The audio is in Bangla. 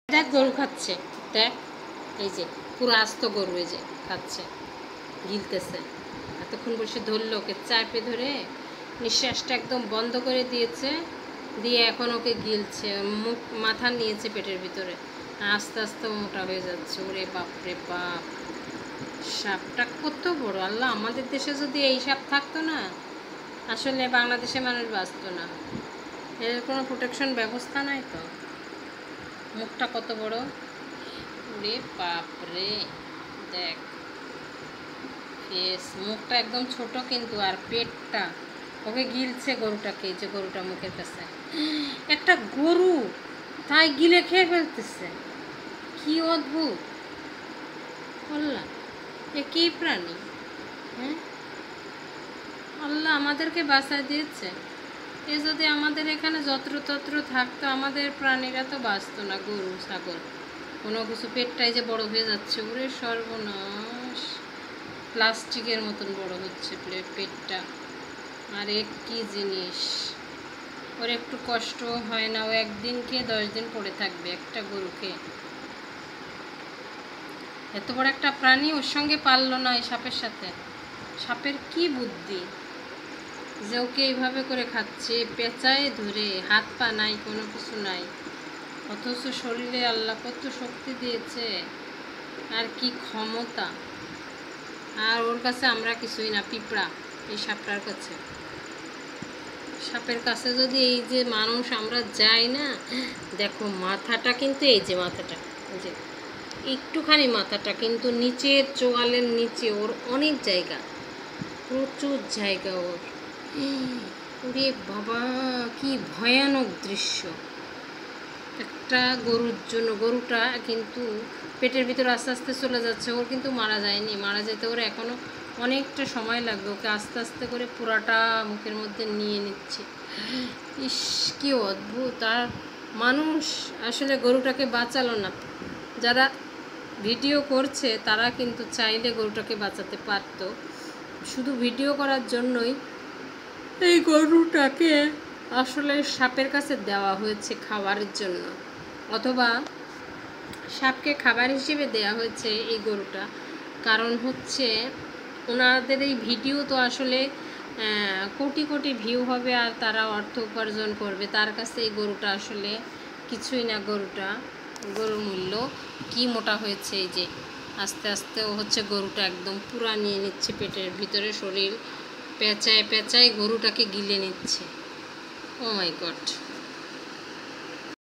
দেখ গরু খাচ্ছে, দেখ এই যে পুরো আস্ত গরু এই যে খাচ্ছে, গিলতেছে। এতক্ষণ বসে ধরলো, ওকে চাপে ধরে নিঃশ্বাসটা একদম বন্ধ করে দিয়েছে, দিয়ে এখন ওকে গিলছে, মুখ মাথা নিয়েছে পেটের ভিতরে, আস্তে আস্তে মোটা হয়ে যাচ্ছে। ওরে বাপরে বাপ, সাপটা কত বড়! আল্লাহ, আমাদের দেশে যদি এই সাপ থাকতো না, আসলে বাংলাদেশে মানুষ বাঁচতো না। এর কোনো প্রোটেকশন ব্যবস্থা নাই তো। মুখটা কত বড়! ওরে বাপরে, দেখ ফেস, মুখটা একদম ছোট কিন্তু, আর পেটটা, ওকে গিলছে গরুটাকে, যে গরুটা মুখের কাছে। একটা গরু তাই গিলে খেয়ে ফেলতেছে, কি অদ্ভুত! আল্লাহ, এ কি প্রাণী! হ্যাঁ, আল্লাহ আমাদেরকে বাঁচায় দিয়েছে। এ যদি আমাদের এখানে যত্রতত্র থাকতো, আমাদের প্রাণীরা তো বাঁচতো না, গরু ছাগল কোনো কিছু। পেটটাই যে বড় হয়ে যাচ্ছে, ওরে সর্বনাশ! প্লাস্টিকের মতন বড় হচ্ছে পেটটা। আর এক কি জিনিস, ওর একটু কষ্ট হয় না? ও একদিন খেয়ে 10 দিন পড়ে থাকবে একটা গরুকে। এত বড় একটা প্রাণী ওর সঙ্গে পারলো না, এই সাপের সাথে। সাপের কি বুদ্ধি যে ওকে এইভাবে করে খাচ্ছে, পেঁচায় ধরে, হাত পা নাই, কোনো কিছু নাই, অথচ শরীরে আল্লাহ কত শক্তি দিয়েছে, আর কি ক্ষমতা! আর ওর কাছে আমরা কিছুই না, পিঁপড়া এই সাপটার কাছে। সাপের কাছে যদি এই যে মানুষ আমরা যাই না, দেখো মাথাটা কিন্তু, এই যে মাথাটা, এই যে একটুখানি মাথাটা কিন্তু, নিচের চোয়ালের নিচে ওর অনেক জায়গা, প্রচুর জায়গা ওর। ওরে বাবা, কি ভয়ানক দৃশ্য! একটা গরুর জন্য, গরুটা কিন্তু পেটের ভিতরে আস্তে আস্তে চলে যাচ্ছে, ওর কিন্তু মারা যায়নি। মারা যেতে ওর এখনও অনেকটা সময় লাগবে, ওকে আস্তে আস্তে করে পুরাটা মুখের মধ্যে নিয়ে নিচ্ছে। ইস, কি অদ্ভুত! আর মানুষ আসলে গরুটাকে বাঁচালো না। যারা ভিডিও করছে তারা কিন্তু চাইলে গরুটাকে বাঁচাতে পারত, শুধু ভিডিও করার জন্যই এই গরুটাকে আসলে সাপের কাছে দেওয়া হয়েছে খাবারের জন্য, অথবা সাপকে খাবার হিসেবে দেওয়া হয়েছে এই গরুটা। কারণ হচ্ছে ওনাদের এই ভিডিও তো আসলে কোটি কোটি ভিউ হবে, আর তারা অর্থ উপার্জন করবে। তার কাছে এই গরুটা আসলে কিছুই না। গরুর মূল্য কি মোটা হয়েছে, এই যে আস্তে আস্তে ও হচ্ছে গরুটা একদম পুরা নিয়ে নিচ্ছে পেটের ভিতরে, শরীর পেঁচায় পেঁচায় গরুটাকে গিলে নিচ্ছে। ও মাই গড!